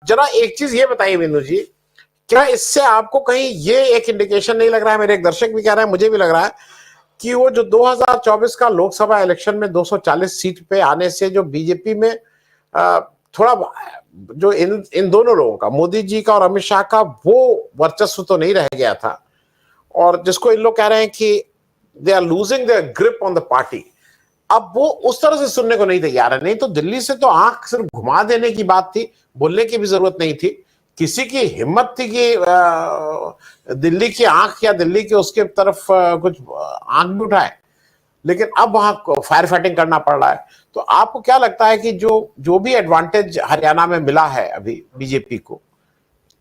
जरा एक चीज ये बताइए बिंदु जी, क्या इससे आपको कहीं ये एक इंडिकेशन नहीं लग रहा है, मेरे एक दर्शक भी कह रहे हैं, मुझे भी लग रहा है कि वो जो 2024 का लोकसभा इलेक्शन में 240 सीट पे आने से जो बीजेपी में थोड़ा जो इन दोनों लोगों का, मोदी जी का और अमित शाह का, वो वर्चस्व तो नहीं रह गया था, और जिसको इन लोग कह रहे हैं कि they are losing their grip on the party, अब वो उस तरह से सुनने को नहीं तैयार है। नहीं तो दिल्ली से तो आंख सिर्फ घुमा देने की बात थी, बोलने की भी जरूरत नहीं थी। किसी की हिम्मत थी कि दिल्ली की आंख या दिल्ली के उसके तरफ कुछ आंख भी उठाए, लेकिन अब वहां फायर फाइटिंग करना पड़ रहा है। तो आपको क्या लगता है कि जो भी एडवांटेज हरियाणा में मिला है अभी बीजेपी को,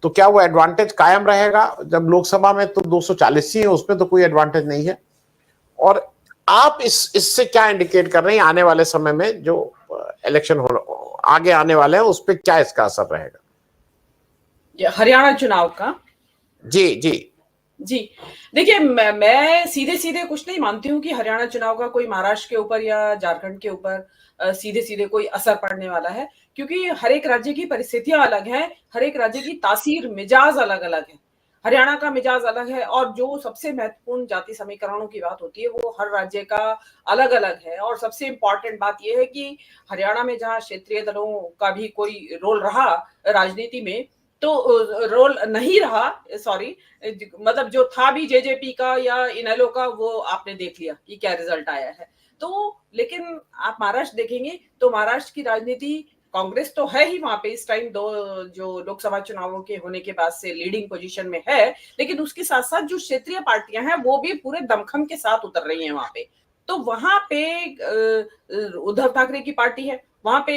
तो क्या वो एडवांटेज कायम रहेगा? जब लोकसभा में तो 240 ही है, उसमें तो कोई एडवांटेज नहीं है। और आप इससे क्या इंडिकेट कर रहे हैं आने वाले समय में जो इलेक्शन हो आगे आने वाले हैं, उस पर क्या इसका असर रहेगा हरियाणा चुनाव का? जी जी जी, देखिए, मैं सीधे सीधे कुछ नहीं मानती हूँ कि हरियाणा चुनाव का कोई महाराष्ट्र के ऊपर या झारखंड के ऊपर सीधे सीधे कोई असर पड़ने वाला है, क्योंकि हर एक राज्य की परिस्थितियां अलग हैं, हर एक राज्य की तासीर मिजाज अलग अलग है। हरियाणा का मिजाज अलग है, और जो सबसे महत्वपूर्ण जाति समीकरणों की बात होती है वो हर राज्य का अलग अलग है। और सबसे इंपॉर्टेंट बात यह है कि हरियाणा में जहाँ क्षेत्रीय दलों का भी कोई रोल रहा राजनीति में, तो रोल नहीं रहा, सॉरी, मतलब जो था भी जेजेपी का या इनेलो का, वो आपने देख लिया कि क्या रिजल्ट आया है। तो लेकिन आप महाराष्ट्र देखेंगे तो महाराष्ट्र की राजनीति, कांग्रेस तो है ही वहां पे इस टाइम, दो जो लोकसभा चुनावों के होने के बाद से लीडिंग पोजीशन में है, लेकिन उसके साथ साथ जो क्षेत्रीय पार्टियां हैं वो भी पूरे दमखम के साथ उतर रही हैं वहां पे। तो वहां पे उद्धव ठाकरे की पार्टी है, वहां पे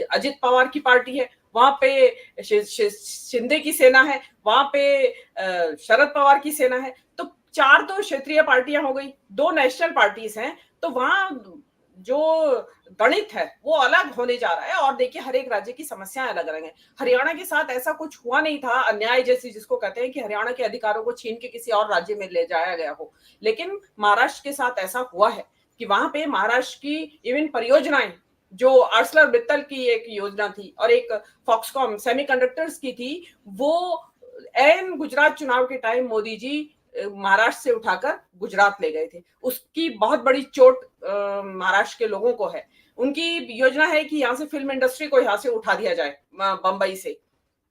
अजित पवार की पार्टी है, वहां पे शिंदे की सेना है, वहां पे शरद पवार की सेना है। तो 4 तो क्षेत्रीय पार्टियां हो गई, 2 नेशनल पार्टीज हैं। तो वहां जो गणित है वो अलग होने जा रहा है। और देखिए, हर एक राज्य की समस्याएं अलग अलग हैं। हरियाणा के साथ ऐसा कुछ हुआ नहीं था, अन्याय जैसी जिसको कहते हैं कि हरियाणा के अधिकारों को छीन के किसी और राज्य में ले जाया गया हो। लेकिन महाराष्ट्र के साथ ऐसा हुआ है कि वहां पे महाराष्ट्र की इवन परियोजनाएं, जो आर्सलर मित्तल की एक योजना थी और एक फॉक्सकॉम सेमीकंडक्टर्स की थी, वो एन गुजरात चुनाव के टाइम मोदी जी महाराष्ट्र से उठाकर गुजरात ले गए थे। उसकी बहुत बड़ी चोट महाराष्ट्र के लोगों को है। उनकी योजना है कि यहाँ से फिल्म इंडस्ट्री को यहाँ से उठा दिया जाए बंबई से।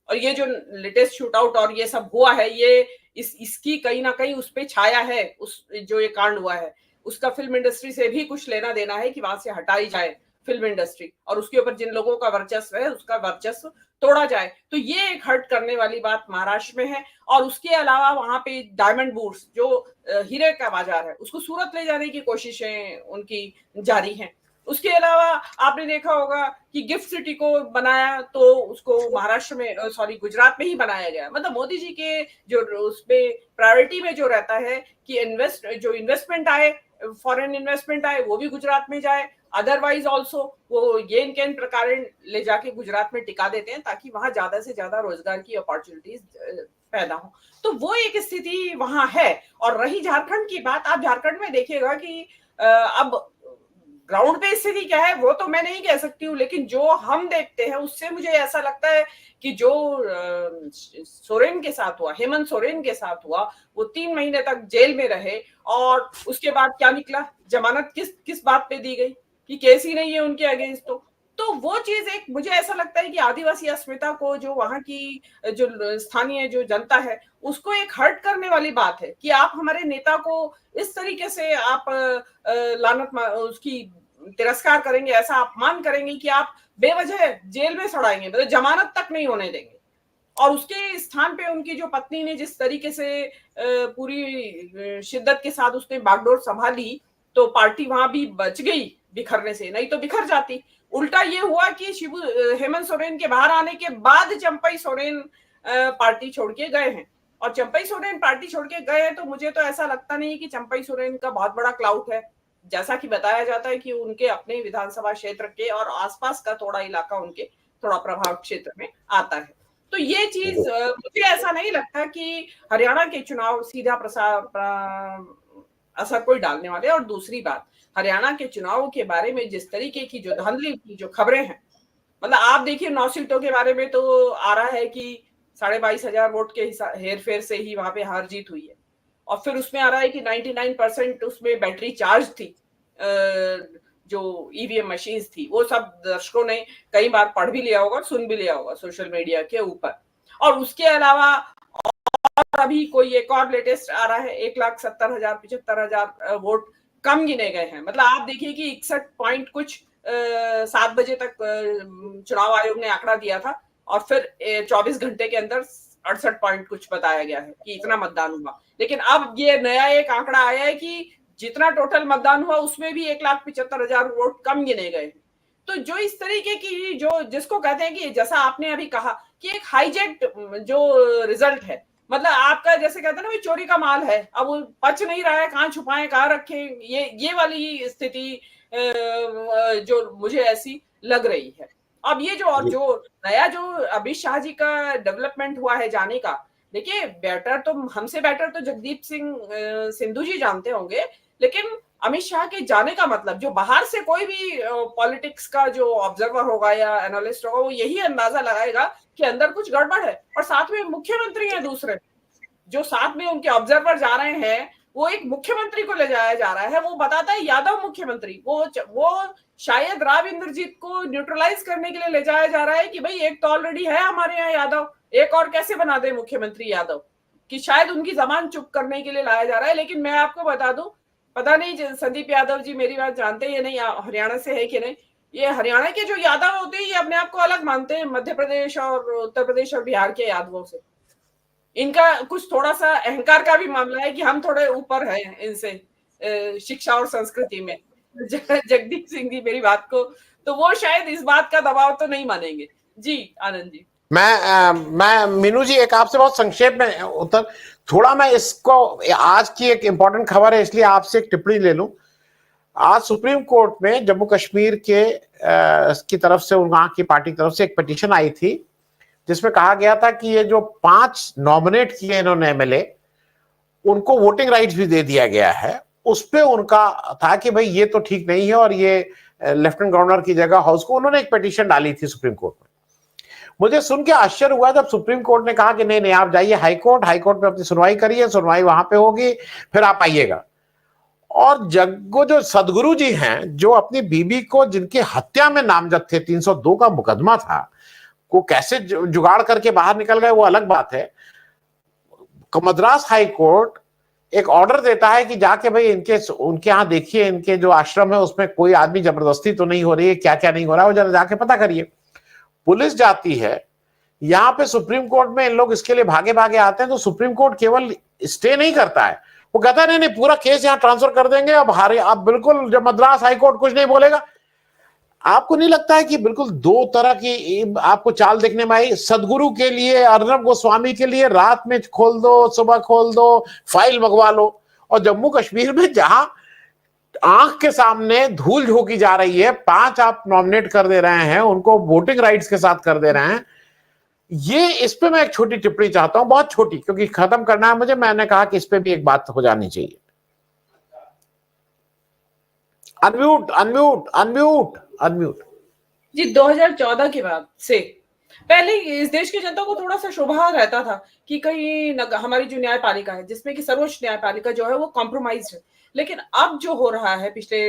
और ये जो लेटेस्ट शूट आउट और ये सब हुआ है, ये इसकी कहीं ना कहीं उस पर छाया है। उस जो ये कांड हुआ है उसका फिल्म इंडस्ट्री से भी कुछ लेना देना है कि वहां से हटाई जाए फिल्म इंडस्ट्री, और उसके ऊपर जिन लोगों का वर्चस्व है उसका वर्चस्व तोड़ा जाए। तो ये एक हर्ट करने वाली बात महाराष्ट्र में है। और उसके अलावा वहां पे डायमंड बूट्स, जो हीरे का बाजार है, उसको सूरत ले जाने की कोशिशें उनकी जारी हैं। उसके अलावा आपने देखा होगा कि गिफ्ट सिटी को बनाया तो उसको महाराष्ट्र में, सॉरी, गुजरात में ही बनाया गया। मतलब मोदी जी के जो उसमें प्रायोरिटी में जो रहता है कि इन्वेस्टमेंट आए, फॉरेन इन्वेस्टमेंट आए, वो भी गुजरात में जाए। अदरवाइज ऑल्सो वो ये इनके प्रकार ले जाके गुजरात में टिका देते हैं ताकि वहां ज्यादा से ज्यादा रोजगार की अपॉर्चुनिटीज पैदा हो। तो वो एक स्थिति वहां है। और रही झारखंड की बात, आप झारखंड में देखिएगा कि अब ग्राउंड पे स्थिति क्या है वो तो मैं नहीं कह सकती हूँ, लेकिन जो हम देखते हैं उससे मुझे ऐसा लगता है कि जो सोरेन के साथ हुआ, हेमंत सोरेन के साथ हुआ, वो 3 महीने तक जेल में रहे और उसके बाद क्या निकला, जमानत किस बात पे दी गई कि केस ही नहीं है उनके अगेंस्ट। तो वो चीज एक, मुझे ऐसा लगता है कि आदिवासी अस्मिता को, जो वहां की जो स्थानीय जो जनता है, उसको एक हर्ट करने वाली बात है कि आप हमारे नेता को इस तरीके से आप लानत उसकी तिरस्कार करेंगे, ऐसा अपमान करेंगे कि आप बेवजह जेल में सड़ाएंगे, मतलब जमानत तक नहीं होने देंगे। और उसके स्थान पे उनकी जो पत्नी ने जिस तरीके से पूरी शिद्दत के साथ उसने बागडोर संभाली, तो पार्टी वहां भी बच गई बिखरने से, नहीं तो बिखर जाती। उल्टा ये हुआ कि शिबू हेमंत सोरेन के बाहर आने के बाद चंपई सोरेन पार्टी छोड़ के गए हैं। और चंपई सोरेन पार्टी छोड़ के गए हैं तो मुझे तो ऐसा लगता नहीं कि चंपई सोरेन का बहुत बड़ा क्लाउट है। जैसा कि बताया जाता है कि उनके अपने विधानसभा क्षेत्र के और आसपास का थोड़ा इलाका उनके थोड़ा प्रभाव क्षेत्र में आता है। तो ये चीज मुझे ऐसा नहीं लगता कि हरियाणा के चुनाव सीधा असर कोई डालने वाले। और दूसरी बात, हरियाणा के चुनाव के बारे में जिस तरीके की जो धांधली की जो खबरें हैं, मतलब आप देखिए 9 सीटों के बारे में तो आ रहा है कि 22,500 वोट के हेर फेर से ही वहां पे हार जीत हुई है। और फिर उसमें आ रहा है कि 99% उसमें बैटरी चार्ज थी, जो ईवीएम मशीन थी। वो सब दर्शकों ने कई बार पढ़ भी लिया होगा, सुन भी लिया होगा सोशल मीडिया के ऊपर। और उसके अलावा और अभी कोई एक और लेटेस्ट आ रहा है, 1,70,000 75,000 वोट कम गिने गए हैं। मतलब आप देखिए कि 61 पॉइंट कुछ 7 बजे तक चुनाव आयोग ने आंकड़ा दिया था, और फिर 24 घंटे के अंदर 68 पॉइंट कुछ बताया गया है कि इतना मतदान हुआ। लेकिन अब ये नया एक आंकड़ा आया है कि जितना टोटल मतदान हुआ उसमें भी 1,75,000 वोट कम गिने गए। तो जो इस तरीके की जो जिसको कहते हैं कि जैसा आपने अभी कहा कि एक हाईजेक्ट जो रिजल्ट है, मतलब आपका जैसे कहते हैं ना, चोरी का माल है, अब वो पच नहीं रहा है, कहाँ छुपाएं कहाँ रखें, ये वाली स्थिति जो मुझे ऐसी लग रही है। अब ये जो और जो नया जो अमित शाह जी का डेवलपमेंट हुआ है जाने का, देखिए बेटर तो हमसे बेटर तो जगदीप सिंह सिंधु जी जानते होंगे, लेकिन अमित शाह के जाने का मतलब जो बाहर से कोई भी पॉलिटिक्स का जो ऑब्जर्वर होगा या एनालिस्ट होगा, वो यही अंदाजा लगाएगा कि अंदर कुछ गड़बड़ है। और साथ में मुख्यमंत्री है दूसरे, जो साथ में उनके ऑब्जर्वर जा रहे हैं, वो एक मुख्यमंत्री को ले जाया जा रहा है, वो बताता है यादव मुख्यमंत्री। वो शायद राव इंद्रजीत को न्यूट्रलाइज करने के लिए ले जाया जा रहा है कि भाई एक तो ऑलरेडी है हमारे यहाँ यादव, एक और कैसे बना दे मुख्यमंत्री यादव, कि शायद उनकी जबान चुप करने के लिए लाया जा रहा है। लेकिन मैं आपको बता दूं, पता नहीं संदीप यादव जी मेरी बात जानते हैं या नहीं, हरियाणा से है कि नहीं, ये हरियाणा के जो यादव होते हैं ये अपने आप को अलग मानते हैं मध्य प्रदेश और उत्तर प्रदेश और बिहार के यादवों से। इनका कुछ थोड़ा सा अहंकार का भी मामला है कि हम थोड़े ऊपर हैं इनसे शिक्षा और संस्कृति में। जगदीप सिंह जी मेरी बात को, तो वो शायद इस बात का दबाव तो नहीं मानेंगे। जी आनंद जी। मैं मीनू जी एक आपसे बहुत संक्षेप में उत्तर, थोड़ा मैं इसको, आज की एक इंपॉर्टेंट खबर है इसलिए आपसे एक टिप्पणी ले लूं। आज सुप्रीम कोर्ट में जम्मू कश्मीर के की तरफ से, वहां की पार्टी की तरफ से एक पिटीशन आई थी जिसमें कहा गया था कि ये जो 5 नॉमिनेट किए इन्होंने एमएलए, उनको वोटिंग राइट्स भी दे दिया गया है। उस पे उनका था कि भाई ये तो ठीक नहीं है, और ये लेफ्टिनेंट गवर्नर की जगह हाउस को, उन्होंने एक पिटीशन डाली थी सुप्रीम कोर्ट में। मुझे सुन के आश्चर्य हुआ जब सुप्रीम कोर्ट ने कहा कि नहीं नहीं, आप जाइए हाई कोर्ट में अपनी सुनवाई करिए, सुनवाई वहां पे होगी, फिर आप आइएगा। और जग्गो जो सदगुरु जी हैं, जो अपनी बीबी को, जिनकी हत्या में नामजद थे, 302 का मुकदमा था, को कैसे जुगाड़ करके बाहर निकल गए वो अलग बात है। मद्रास हाई कोर्ट एक ऑर्डर देता है कि जाके भाई उनके यहाँ देखिए, इनके जो आश्रम है उसमें कोई आदमी जबरदस्ती तो नहीं हो रही है, क्या क्या नहीं हो रहा है, वो जरा जाके पता करिए। पुलिस जाती है, यहां पे सुप्रीम कोर्ट में इन लोग इसके लिए भागे भागे आते हैं, तो सुप्रीम कोर्ट केवल स्टे नहीं करता है, वो कहता है नहीं नहीं पूरा केस यहां ट्रांसफर कर देंगे, अब बिल्कुल जब मद्रास हाई कोर्ट कुछ नहीं बोलेगा। आपको नहीं लगता है कि बिल्कुल दो तरह की आपको चाल देखने में आई? सदगुरु के लिए, अर्नब गोस्वामी के लिए रात में खोल दो, सुबह खोल दो, फाइल मंगवा लो, और जम्मू कश्मीर में जहां आंख के सामने धूल झोंकी जा रही है, 5 आप नॉमिनेट कर दे रहे हैं, उनको वोटिंग राइट्स के साथ कर दे रहे हैं। ये इस पे मैं एक छोटी टिप्पणी चाहता हूं, बहुत छोटी, क्योंकि खत्म करना है मुझे। मैंने कहा कि इस पे भी एक बात हो जानी चाहिए। Unmute unmute unmute unmute. जी 2014 के बाद से पहले इस देश की जनता को थोड़ा सा शुभा रहता था कि कहीं हमारी जो न्यायपालिका है, जिसमें कि सर्वोच्च न्यायपालिका जो है वो कॉम्प्रोमाइज है। लेकिन अब जो हो रहा है पिछले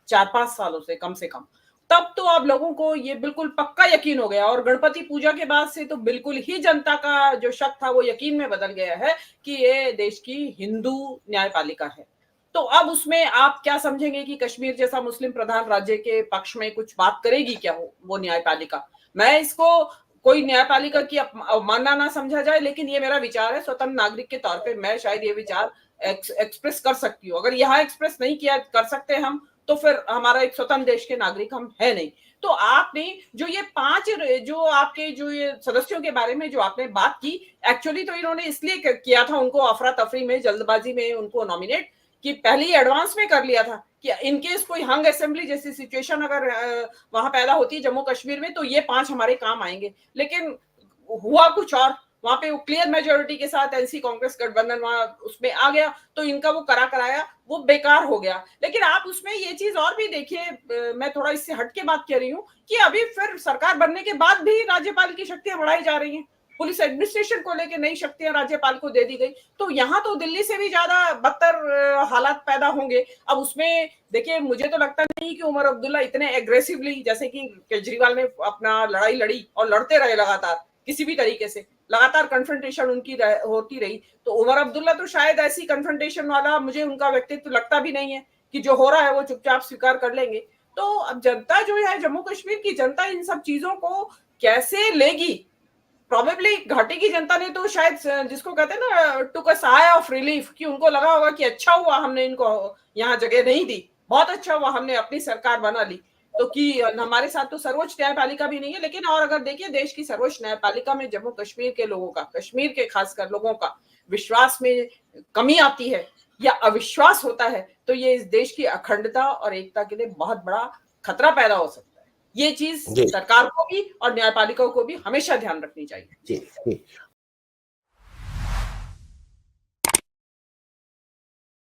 4-5 सालों से कम, तब तो आप लोगों को ये बिल्कुल पक्का यकीन हो गया, और गणपति पूजा के बाद से तो बिल्कुल ही जनता का जो शक था वो यकीन में बदल गया है कि ये देश की हिंदू न्यायपालिका है। तो अब उसमें आप क्या समझेंगे कि कश्मीर जैसा मुस्लिम प्रधान राज्य के पक्ष में कुछ बात करेगी क्या वो न्यायपालिका? मैं इसको कोई न्यायपालिका की अवमानना ना समझा जाए, लेकिन ये मेरा विचार है, स्वतंत्र नागरिक के तौर पे मैं शायद ये विचार एक्सप्रेस कर सकती हूँ। अगर यहाँ एक्सप्रेस नहीं किया कर सकते हम, तो फिर हमारा एक स्वतंत्र देश के नागरिक हम है नहीं। तो आपने जो ये 5 जो आपके जो ये सदस्यों के बारे में जो आपने बात की, एक्चुअली तो इन्होंने इसलिए किया था, उनको अफरा तफरी में, जल्दबाजी में उनको नॉमिनेट कि पहले ही एडवांस में कर लिया था कि इनकेस कोई हंग असेंबली जैसी सिचुएशन अगर वहां पैदा होती है जम्मू कश्मीर में, तो ये 5 हमारे काम आएंगे। लेकिन हुआ कुछ और, वहां पे वो क्लियर मेजोरिटी के साथ एनसी कांग्रेस गठबंधन वहां उसमें आ गया, तो इनका वो कराया वो बेकार हो गया। लेकिन आप उसमें ये चीज और भी देखिए, मैं थोड़ा इससे हटके बात कर रही हूँ कि अभी फिर सरकार बनने के बाद भी राज्यपाल की शक्तियां बढ़ाई जा रही हैं, पुलिस एडमिनिस्ट्रेशन को लेकर नई शक्तियां राज्यपाल को दे दी गई। तो यहाँ तो दिल्ली से भी ज्यादा बदतर हालात पैदा होंगे। अब उसमें देखिए, मुझे तो लगता नहीं कि उमर अब्दुल्ला इतने एग्रेसिवली, जैसे कि केजरीवाल ने अपना लड़ाई लड़ी और लड़ते रहे लगातार, किसी भी तरीके से लगातार कन्फ्रंटेशन उनकी होती रही, तो उमर अब्दुल्ला तो शायद ऐसी कन्फ्रंटेशन वाला मुझे उनका व्यक्तित्व लगता भी नहीं है कि जो हो रहा है वो चुपचाप स्वीकार कर लेंगे। तो अब जनता जो है, जम्मू कश्मीर की जनता इन सब चीजों को कैसे लेगी? प्रोबेबली घाटी की जनता ने तो शायद, जिसको कहते हैं ना, टुक अ साय ऑफ रिलीफ, कि उनको लगा होगा कि अच्छा हुआ हमने इनको यहाँ जगह नहीं दी, बहुत अच्छा हुआ हमने अपनी सरकार बना ली। तो कि हमारे साथ तो सर्वोच्च न्यायपालिका भी नहीं है, लेकिन और अगर देखिए देश की सर्वोच्च न्यायपालिका में जम्मू कश्मीर के लोगों का, कश्मीर के खासकर लोगों का विश्वास में कमी आती है या अविश्वास होता है, तो ये इस देश की अखंडता और एकता के लिए बहुत बड़ा खतरा पैदा हो सकता है। ये चीज जी सरकार को भी और न्यायपालिका को भी हमेशा ध्यान रखनी चाहिए। जी जी।